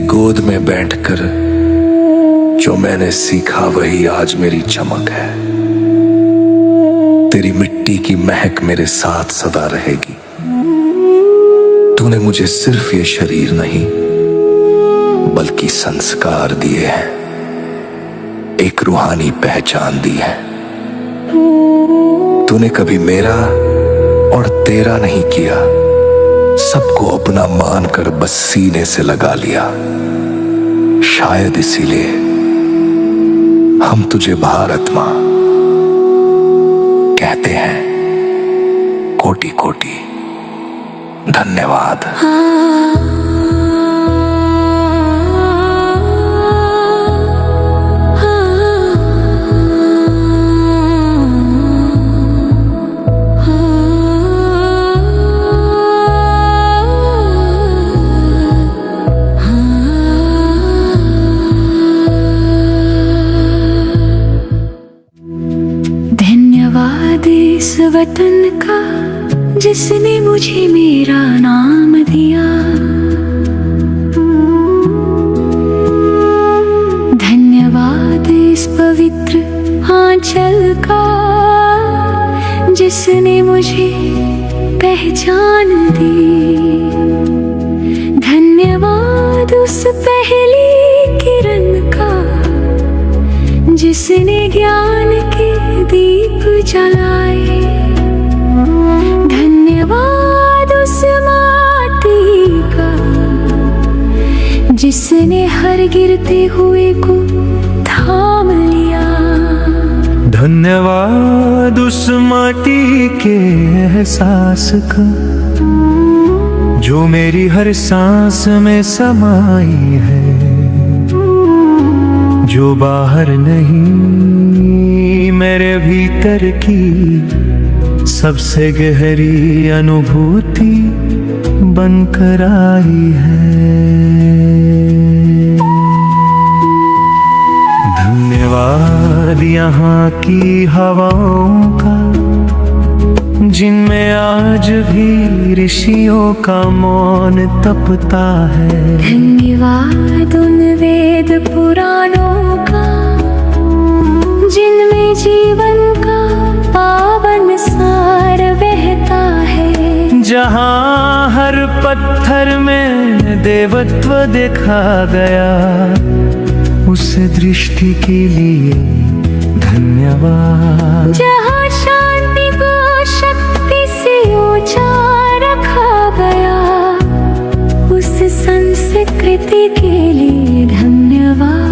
गोद में बैठकर जो मैंने सीखा वही आज मेरी चमक है। तेरी मिट्टी की महक मेरे साथ सदा रहेगी। तूने मुझे सिर्फ ये शरीर नहीं बल्कि संस्कार दिए हैं, एक रूहानी पहचान दी है। तूने कभी मेरा और तेरा नहीं किया, सबको अपना मानकर बस सीने से लगा लिया। शायद इसीलिए हम तुझे भारत मां कहते हैं। कोटि कोटि धन्यवाद। इस वतन का जिसने मुझे मेरा नाम दिया। धन्यवाद इस पवित्र आंचल का जिसने मुझे पहचान दी। धन्यवाद उस पहली किरण का जिसने ज्ञान के दीप जलाए। धन्यवाद उस माटी का जिसने हर गिरते हुए को थाम लिया। धन्यवाद उस माटी के एहसास का जो मेरी हर सांस में समाई है, जो बाहर नहीं मेरे भीतर की सबसे गहरी अनुभूति बनकर आई है। धन्यवाद यहाँ की हवाओं का जिनमें आज भी ऋषियों का मौन तपता है। धन्यवाद उन वेद पुराणों का जिनमें जीवन का पावन सार बहता है। जहाँ हर पत्थर में देवत्व देखा गया, उस दृष्टि के लिए धन्यवाद। जहाँ शांति को शक्ति से ऊंचा रखा गया, उस संस्कृति के लिए धन्यवाद।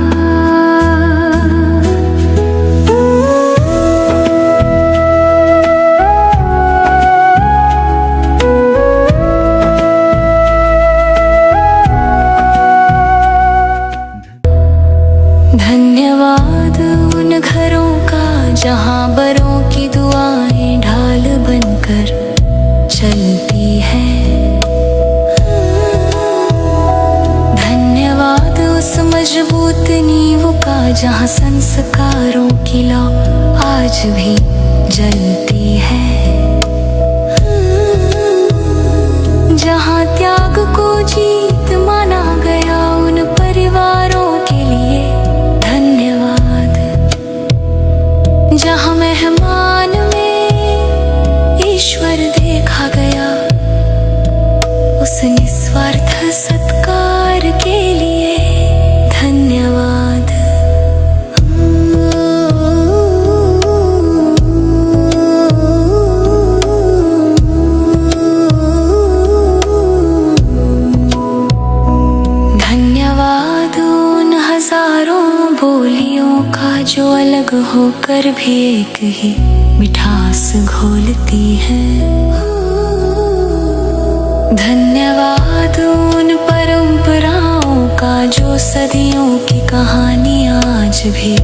धन्यवाद उन घरों का जहाँ बड़ों की दुआएं ढाल बनकर चलती है। धन्यवाद उस मजबूत नींव का जहाँ संस्कारों की लौ आज भी जलती है। जहाँ त्याग को जीत माना गया, उन परिवारों के लिए धन्यवाद। जहाँ मेहमान में ईश्वर देखा गया, उस निस्वार्थ सत्कार के लिए धन्यवाद। धन्यवाद उन हजारों बोलियों का जो अलग होकर भी एक ही मिठास घोलती है। धन्यवाद उन परंपराओं का जो सदियों की कहानी आज भी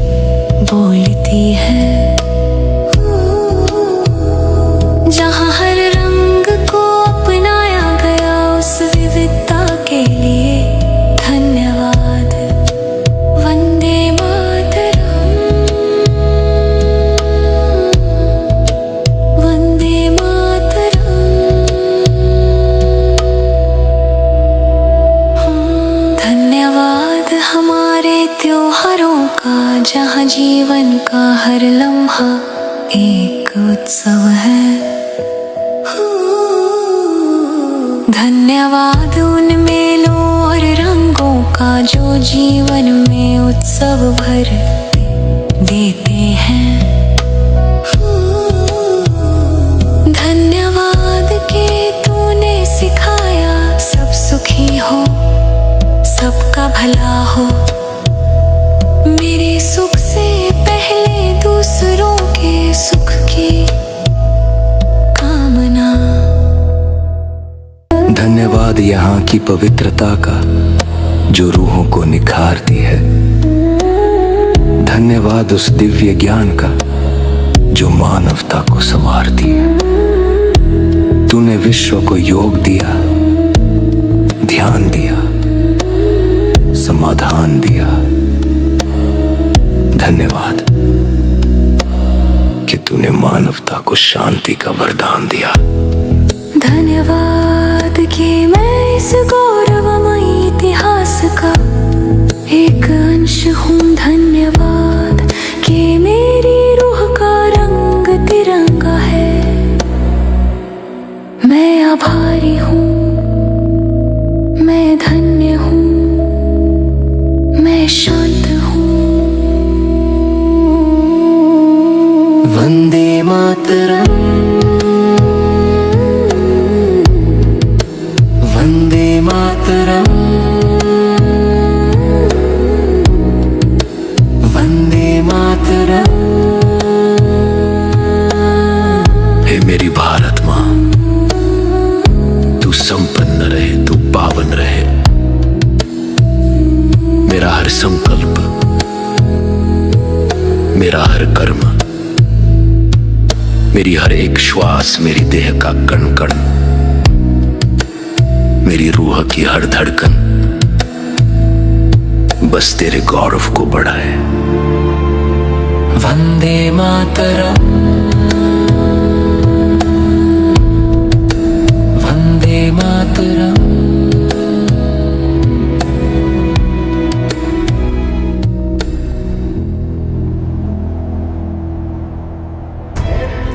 बोलती है। जहाँ हर रंग को अपनाया गया, उस विविधता के लिए धन्यवाद। वंदे मातरम, वंदे मातरम। धन्यवाद। जीवन का हर लम्हा एक उत्सव है। धन्यवाद उन मेलों और रंगों का जो जीवन में उत्सव भर देते हैं। धन्यवाद कि तूने सिखाया सब सुखी हो, सबका भला हो। मेरे सुख से पहले दूसरों के सुख की कामना। धन्यवाद यहाँ की पवित्रता का जो रूहों को निखारती है। धन्यवाद उस दिव्य ज्ञान का जो मानवता को संवारती है। तूने विश्व को योग दिया, ध्यान दिया, समाधान दिया। धन्यवाद कि तूने मानवता को शांति का वरदान दिया। धन्यवाद कि मैं इस गौरवमयी इतिहास का एक अंश हूँ। धन्यवाद कि मेरी रूह का रंग तिरंगा है। मैं आभारी हूँ, मैं धन्य हूँ, मैं शांत हूँ। वंदे मातरम, वंदे मातरम, वंदे मातरम। हे मेरी भारत माँ, तू संपन्न रहे, तू पावन रहे। मेरा हर संकल्प, मेरा हर कर्म, मेरी हर एक श्वास, मेरी देह का कण कण, मेरी रूह की हर धड़कन बस तेरे गौरव को बढ़ाए। वंदे मातरम, वंदे मातरम।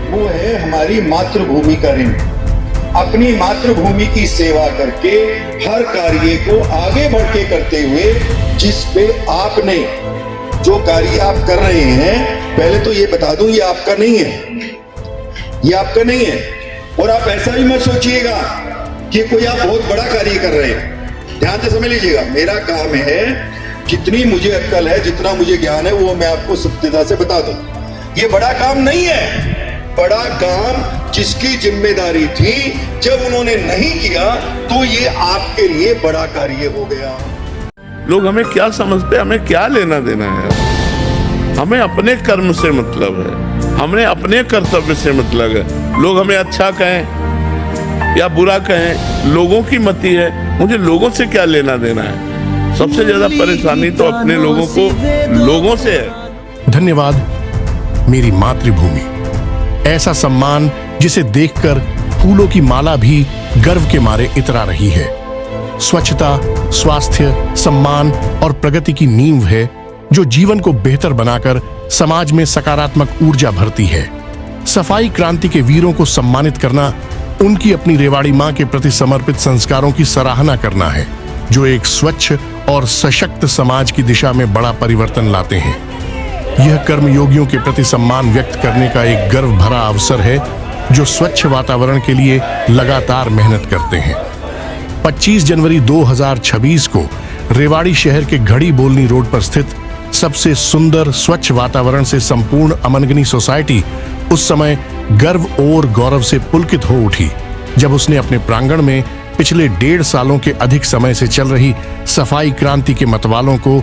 वो है हमारी मातृभूमि का ऋण। अपनी मातृभूमि की सेवा करके हर कार्य को आगे बढ़ के करते हुए, जिस पे आपने जो कार्य आप कर रहे हैं, पहले तो ये बता दूं ये आपका नहीं है, ये आपका नहीं है। और आप ऐसा भी मत सोचिएगा कि कोई आप बहुत बड़ा कार्य कर रहे हैं। ध्यान से समझ लीजिएगा, मेरा काम है, जितनी मुझे अक्ल है, जितना मुझे ज्ञान है, वो मैं आपको सत्यता से बता दूं। ये बड़ा काम नहीं है। बड़ा काम जिसकी जिम्मेदारी थी, जब उन्होंने नहीं किया तो ये आपके लिए बड़ा कार्य हो गया। लोग हमें क्या समझते हैं, हमें क्या लेना देना है। हमें अपने कर्म से मतलब है, हमें अपने कर्तव्य से मतलब है। लोग हमें अच्छा कहें या बुरा कहें, लोगों की मति है। मुझे लोगों से क्या लेना देना है। सबसे ज्यादा परेशानी तो अपने लोगों से है। धन्यवाद मेरी मातृभूमि। ऐसा सम्मान जिसे देखकर फूलों की माला भी गर्व के मारे इतरा रही है। स्वच्छता, स्वास्थ्य, सम्मान और प्रगति की नींव है जो जीवन को बेहतर बनाकर समाज में सकारात्मक ऊर्जा भरती है। सफाई क्रांति के वीरों को सम्मानित करना उनकी अपनी रेवाड़ी मां के प्रति समर्पित संस्कारों की सराहना करना है, जो एक स्वच्छ और सशक्त समाज की दिशा में बड़ा परिवर्तन लाते हैं। यह कर्मयोगियों के प्रति सम्मान व्यक्त करने का एक गर्व भरा अवसर है, जो स्वच्छ वातावरण के लिए लगातार मेहनत करते हैं। 25 जनवरी 2026 को रेवाड़ी शहर के घड़ी बोलनी रोड पर स्थित सबसे सुंदर स्वच्छ वातावरण से संपूर्ण अमनगनी सोसाइटी उस समय गर्व और गौरव से पुलकित हो उठी, जब उसने अपने प्रांगण में पिछले 1.5 सालों के अधिक समय से चल रही सफाई क्रांति के मतवालों को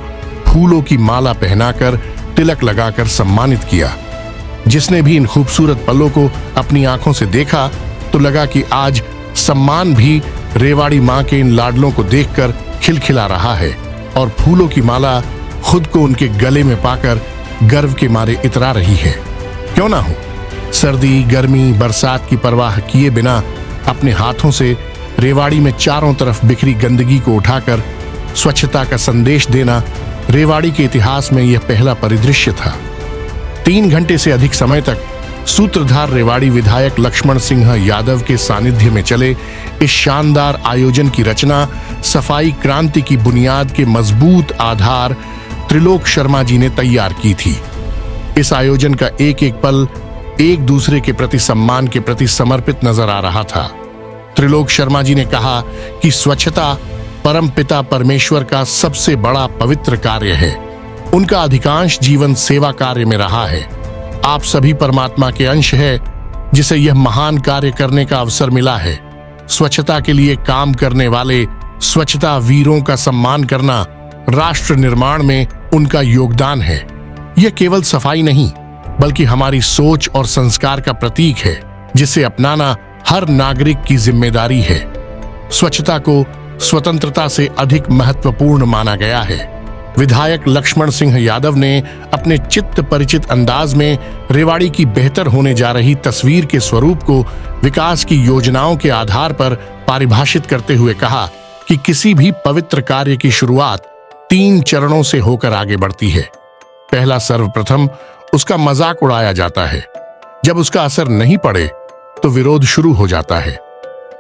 फूलों की माला पहनाकर, तिलक लगाकर सम्मानित किया। जिसने भी इन खूबसूरत पलों को अपनी आंखों से देखा तो लगा कि आज सम्मान भी रेवाड़ी मां के इन लाडलों को देखकर खिलखिला रहा है, और फूलों की माला खुद को उनके गले में पाकर गर्व के मारे इतरा रही है। क्यों ना हो, सर्दी, गर्मी, बरसात की परवाह किए बिना अपने हाथों से रेवाड़ी में चारों तरफ बिखरी गंदगी को उठाकर स्वच्छता का संदेश देना रेवाड़ी के इतिहास में यह पहला परिदृश्य था। 3 घंटे से अधिक समय तक सूत्रधार रेवाड़ी विधायक लक्ष्मण सिंह यादव के सानिध्य में चले इस शानदार आयोजन की रचना सफाई क्रांति की बुनियाद के मजबूत आधार त्रिलोक शर्मा जी ने तैयार की थी। इस आयोजन का एक एक पल एक दूसरे के प्रति सम्मान के प्रति समर्पित नजर आ रहा था। त्रिलोक शर्मा जी ने कहा कि स्वच्छता परम पिता परमेश्वर का सबसे बड़ा पवित्र कार्य है। उनका अधिकांश जीवन सेवा कार्य में रहा है। आप सभी परमात्मा के अंश है, जिसे यह महान कार्य करने का अवसर मिला है। स्वच्छता के लिए काम करने वाले स्वच्छता वीरों का सम्मान करना राष्ट्र निर्माण में उनका योगदान है। यह केवल सफाई नहीं, बल्कि हमारी सोच और संस्कार का प्रतीक है, जिसे अपनाना हर नागरिक की जिम्मेदारी है। स्वच्छता को स्वतंत्रता से अधिक महत्वपूर्ण माना गया है। विधायक लक्ष्मण सिंह यादव ने अपने चित्त परिचित अंदाज में रेवाड़ी की बेहतर होने जा रही तस्वीर के स्वरूप को विकास की योजनाओं के आधार पर परिभाषित करते हुए कहा कि किसी भी पवित्र कार्य की शुरुआत 3 चरणों से होकर आगे बढ़ती है। पहला, सर्वप्रथम उसका मजाक उड़ाया जाता है। जब उसका असर नहीं पड़े तो विरोध शुरू हो जाता है।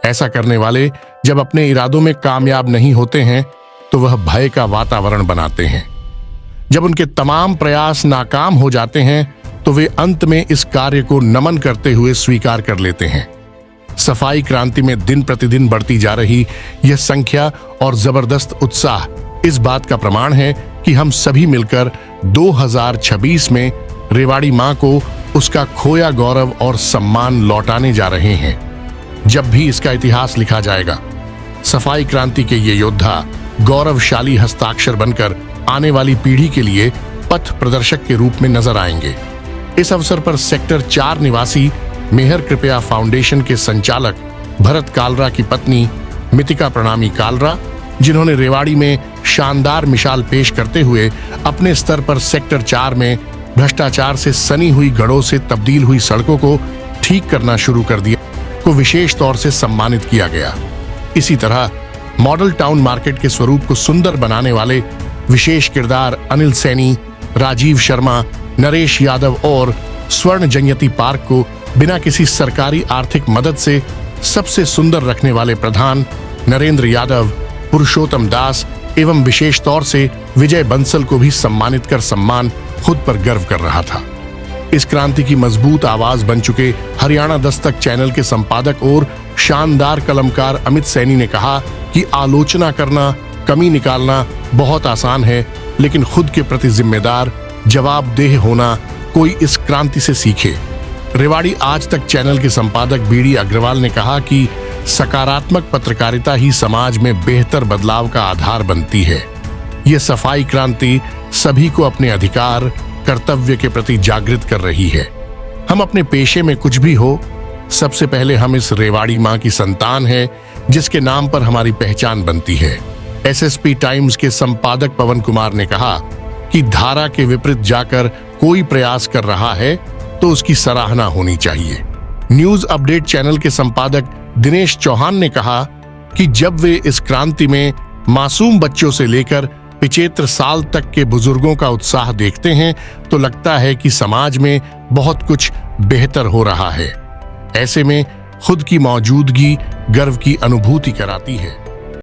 ऐसा करने वाले जब अपने इरादों में कामयाब नहीं होते हैं तो वह भय का वातावरण बनाते हैं। जब उनके तमाम प्रयास नाकाम हो जाते हैं तो वे अंत में इस कार्य को नमन करते हुए स्वीकार कर लेते हैं। सफाई क्रांति में दिन प्रतिदिन बढ़ती जा रही यह संख्या और जबरदस्त उत्साह इस बात का प्रमाण है कि हम सभी मिलकर 2026 में रेवाड़ी मां को उसका खोया गौरव और सम्मान लौटाने जा रहे हैं। जब भी इसका इतिहास लिखा जाएगा, सफाई क्रांति के ये योद्धा गौरवशाली हस्ताक्षर बनकर आने वाली पीढ़ी के लिए पथ प्रदर्शक के रूप में नजर आएंगे। इस अवसर पर सेक्टर 4 निवासी मेहर कृपया फाउंडेशन के संचालक भरत कालरा की पत्नी मितिका प्रणामी कालरा, जिन्होंने रेवाड़ी में शानदार मिसाल पेश करते हुए अपने स्तर पर सेक्टर 4 में भ्रष्टाचार से सनी हुई गढ़ों से तब्दील हुई सड़कों को ठीक करना शुरू कर दिया, को विशेष तौर से सम्मानित किया गया। इसी तरह मॉडल टाउन मार्केट के स्वरूप को सुंदर बनाने वाले विशेष किरदार अनिल सैनी, राजीव शर्मा, नरेश यादव और स्वर्ण जयंती पार्क को बिना किसी सरकारी आर्थिक मदद से सबसे सुंदर रखने वाले प्रधान नरेंद्र यादव, पुरुषोत्तम दास एवं विशेष तौर से विजय बंसल को भी सम्मानित कर सम्मान खुद पर गर्व कर रहा था। इस क्रांति की मजबूत आवाज बन चुके हरियाणा दस्तक चैनल के संपादक और शानदार कलमकार अमित सैनी ने कहा कि आलोचना करना, कमी निकालना बहुत आसान है, लेकिन खुद के प्रति जिम्मेदार, जवाबदेह होना कोई इस क्रांति से सीखे। रेवाड़ी आज तक चैनल के संपादक बीडी अग्रवाल ने कहा कि सकारात्मक पत्रकारिता ही समाज में बेहतर बदलाव का आधार बनती है। यह सफाई क्रांति सभी को अपने अधिकार, कर्तव्य के प्रति जागृत कर रही है। हम अपने पेशे में कुछ भी हो, सबसे पहले हम इस रेवाड़ी मां की संतान है, जिसके नाम पर हमारी पहचान बनती है। एसएसपी टाइम्स के संपादक पवन कुमार ने कहा कि धारा के विपरीत जाकर कोई प्रयास कर रहा है तो उसकी सराहना होनी चाहिए। न्यूज अपडेट चैनल के संपादक दिनेश चौहान ने कहा कि जब वे इस क्रांति में मासूम बच्चों से लेकर 75 साल तक के बुजुर्गों का उत्साह देखते हैं तो लगता है कि समाज में बहुत कुछ बेहतर हो रहा है। ऐसे में खुद की मौजूदगी गर्व की अनुभूति कराती है।